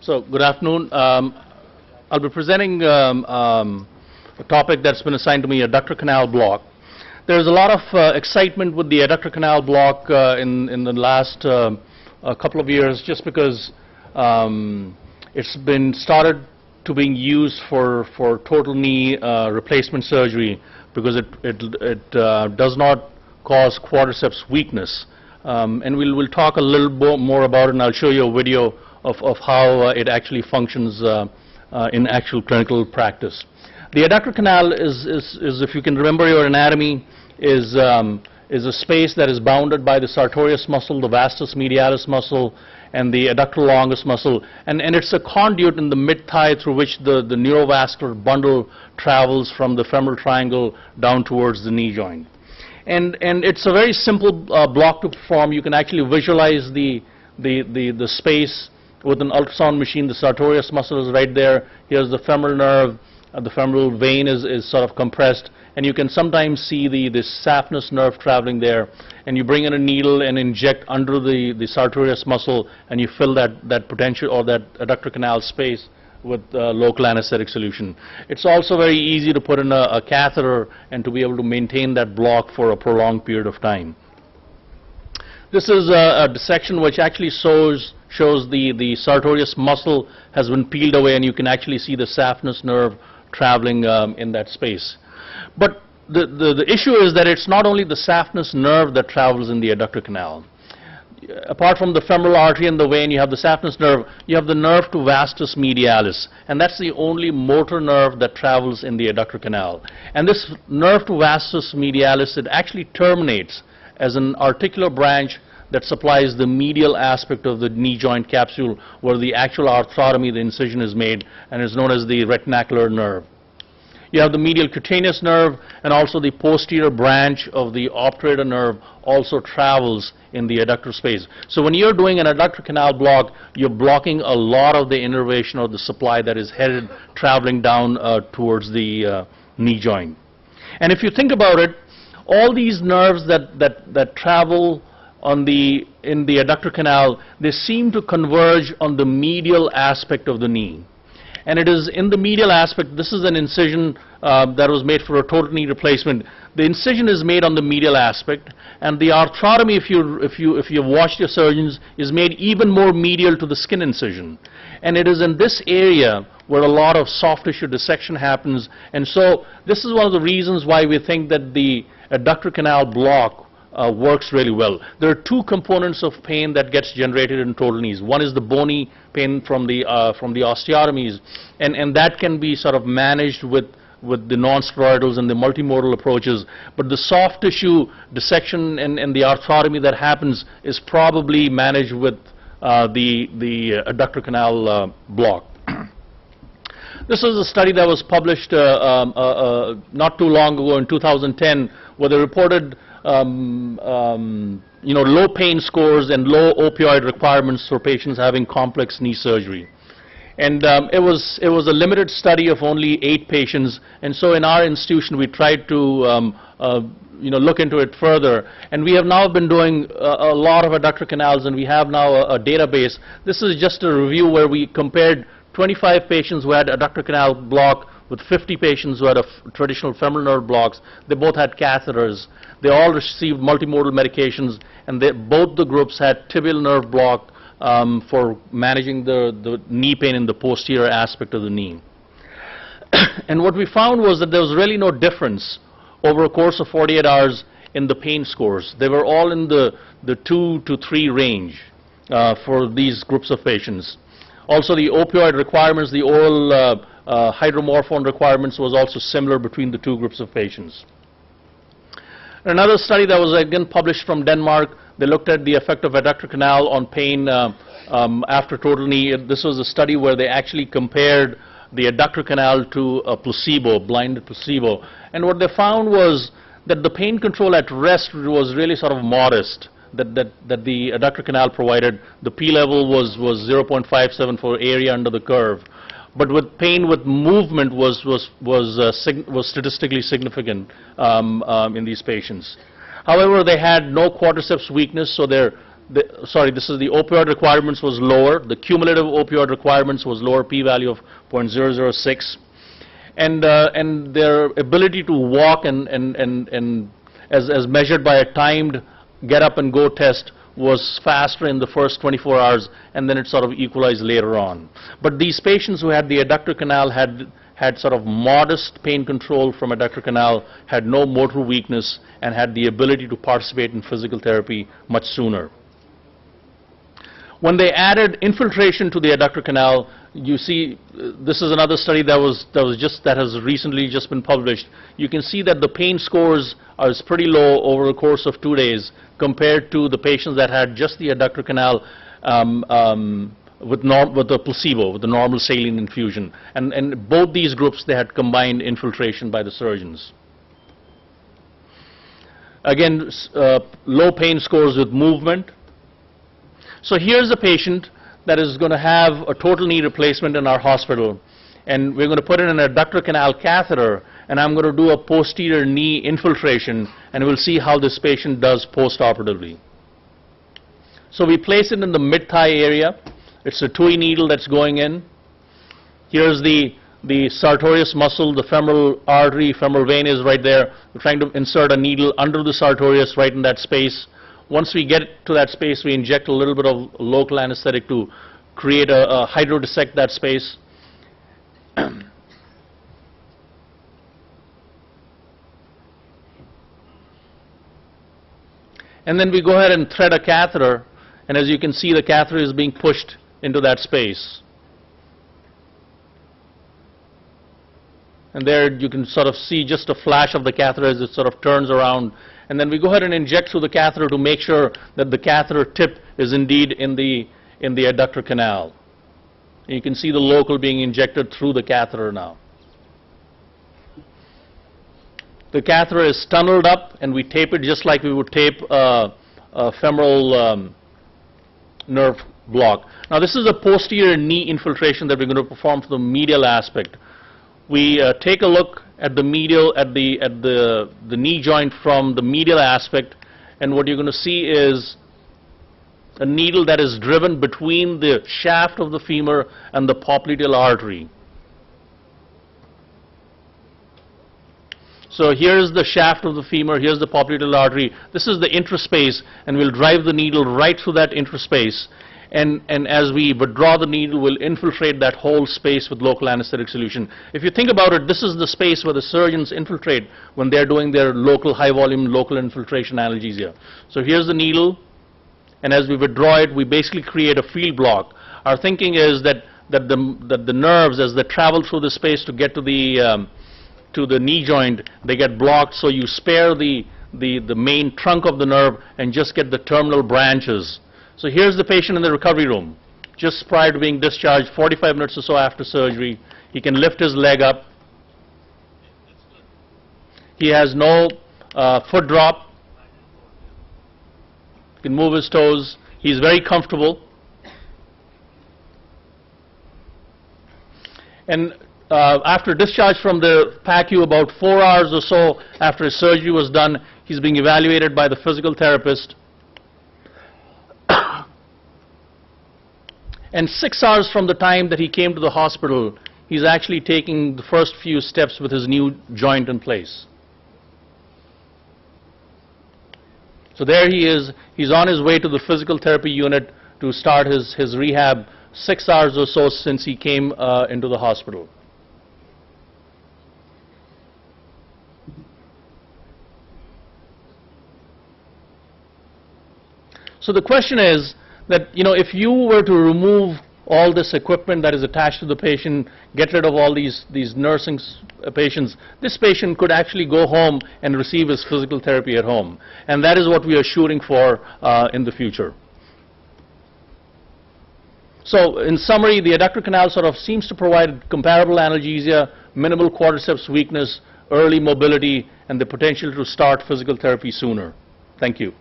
So, good afternoon. I'll be presenting a topic that's been assigned to me, adductor canal block. There's a lot of excitement with the adductor canal block in the last couple of years, just because it's been started to being used for total knee replacement surgery, because it does not cause quadriceps weakness. And we'll talk a little more about it, and I'll show you a video of how it actually functions in actual clinical practice. The adductor canal is, if you can remember your anatomy, is a space that is bounded by the sartorius muscle, the vastus medialis muscle, and the adductor longus muscle, and it's a conduit in the mid-thigh through which the neurovascular bundle travels from the femoral triangle down towards the knee joint. And it's a very simple block to perform. You can actually visualize the space with an ultrasound machine. The sartorius muscle is right there. Here's the femoral nerve. The femoral vein is sort of compressed, and you can sometimes see the saphenous nerve traveling there. And you bring in a needle and inject under the sartorius muscle, and you fill that potential or that adductor canal space with local anesthetic solution. It's also very easy to put in a catheter and to be able to maintain that block for a prolonged period of time. This is a dissection which actually shows the sartorius muscle has been peeled away, and you can actually see the saphenous nerve traveling in that space. But the issue is that it's not only the saphenous nerve that travels in the adductor canal. Apart from the femoral artery and the vein, you have the saphenous nerve, you have the nerve to vastus medialis, and that's the only motor nerve that travels in the adductor canal. And this nerve to vastus medialis, it actually terminates as an articular branch that supplies the medial aspect of the knee joint capsule, where the actual arthrotomy, the incision, is made, and is known as the retinacular nerve. You have the medial cutaneous nerve, and also the posterior branch of the obturator nerve also travels in the adductor space. So when you're doing an adductor canal block, you're blocking a lot of the innervation or the supply that is headed traveling down towards the knee joint. And if you think about it, all these nerves that travel in the adductor canal, they seem to converge on the medial aspect of the knee. And it is in the medial aspect. This is an incision that was made for a total knee replacement. The incision is made on the medial aspect, and the arthrotomy, if you've watched your surgeons, is made even more medial to the skin incision. And it is in this area where a lot of soft tissue dissection happens. And so this is one of the reasons why we think that the adductor canal block works really well. There are two components of pain that gets generated in total knees. One is the bony pain from the osteotomies, and that can be sort of managed with the non-steroidals and the multimodal approaches. But the soft tissue dissection and the arthrotomy that happens is probably managed with the adductor canal block. This is a study that was published not too long ago in 2010, where they reported low pain scores and low opioid requirements for patients having complex knee surgery. And it was a limited study of only 8 patients, and so in our institution we tried to look into it further. And we have now been doing a lot of adductor canals, and we have now a database. This is just a review where we compared 25 patients who had adductor canal block with 50 patients who had traditional femoral nerve blocks. They both had catheters. They all received multimodal medications, and both the groups had tibial nerve block for managing the knee pain in the posterior aspect of the knee. And what we found was that there was really no difference over a course of 48 hours in the pain scores. They were all in the 2 to 3 range for these groups of patients. Also, the opioid requirements, the oral hydromorphone requirements, was also similar between the two groups of patients. Another study that was again published from Denmark, they looked at the effect of adductor canal on pain after total knee. This was a study where they actually compared the adductor canal to a placebo, blinded placebo. And what they found was that the pain control at rest was really sort of modest, that the adductor canal provided. The P level was 0.57 for area under the curve. But with pain with movement was statistically significant in these patients. However, they had no quadriceps weakness, so their this is the opioid requirements was lower. The cumulative opioid requirements was lower, p-value of 0.006. And their ability to walk and as measured by a timed get up and go test was faster in the first 24 hours, and then it sort of equalized later on. But these patients who had the adductor canal had sort of modest pain control from adductor canal, had no motor weakness, and had the ability to participate in physical therapy much sooner. When they added infiltration to the adductor canal, you see, this is another study that has recently just been published. You can see that the pain scores are pretty low over the course of 2 days compared to the patients that had just the adductor canal with the placebo, with the normal saline infusion. And both these groups, they had combined infiltration by the surgeons. Again, low pain scores with movement. So here's a patient that is going to have a total knee replacement in our hospital, and we're going to put in an adductor canal catheter, and I'm going to do a posterior knee infiltration, and we'll see how this patient does post-operatively. So we place it in the mid-thigh area. It's a TUI needle that's going in. Here's the sartorius muscle, the femoral artery, femoral vein is right there. We're trying to insert a needle under the sartorius right in that space. Once we get to that space, we inject a little bit of local anesthetic to create a hydrodissect that space. And then we go ahead and thread a catheter, and as you can see, the catheter is being pushed into that space. And there you can sort of see just a flash of the catheter as it sort of turns around. And then we go ahead and inject through the catheter to make sure that the catheter tip is indeed in the adductor canal. And you can see the local being injected through the catheter now. The catheter is tunneled up, and we tape it just like we would tape a femoral nerve block. Now this is a posterior knee infiltration that we're going to perform for the medial aspect. We take a look at the medial, at the knee joint from the medial aspect, and what you're going to see is a needle that is driven between the shaft of the femur and the popliteal artery. So here's the shaft of the femur, here's the popliteal artery. This is the interspace, and we'll drive the needle right through that interspace. And as we withdraw the needle, we'll infiltrate that whole space with local anesthetic solution. If you think about it, this is the space where the surgeons infiltrate when they're doing their local high-volume local infiltration analgesia. So here's the needle, and as we withdraw it, we basically create a field block. Our thinking is that the nerves, as they travel through the space to get to the knee joint, they get blocked, so you spare the main trunk of the nerve and just get the terminal branches. So here's the patient in the recovery room, just prior to being discharged, 45 minutes or so after surgery. He can lift his leg up. He has no foot drop. He can move his toes. He's very comfortable. And after discharge from the PACU, about 4 hours or so after his surgery was done, he's being evaluated by the physical therapist. And 6 hours from the time that he came to the hospital, he's actually taking the first few steps with his new joint in place. So there he is. He's on his way to the physical therapy unit to start his rehab 6 hours or so since he came into the hospital. So the question is that, if you were to remove all this equipment that is attached to the patient, get rid of all these nursing patients, this patient could actually go home and receive his physical therapy at home. And that is what we are shooting for in the future. So in summary, the adductor canal sort of seems to provide comparable analgesia, minimal quadriceps weakness, early mobility, and the potential to start physical therapy sooner. Thank you.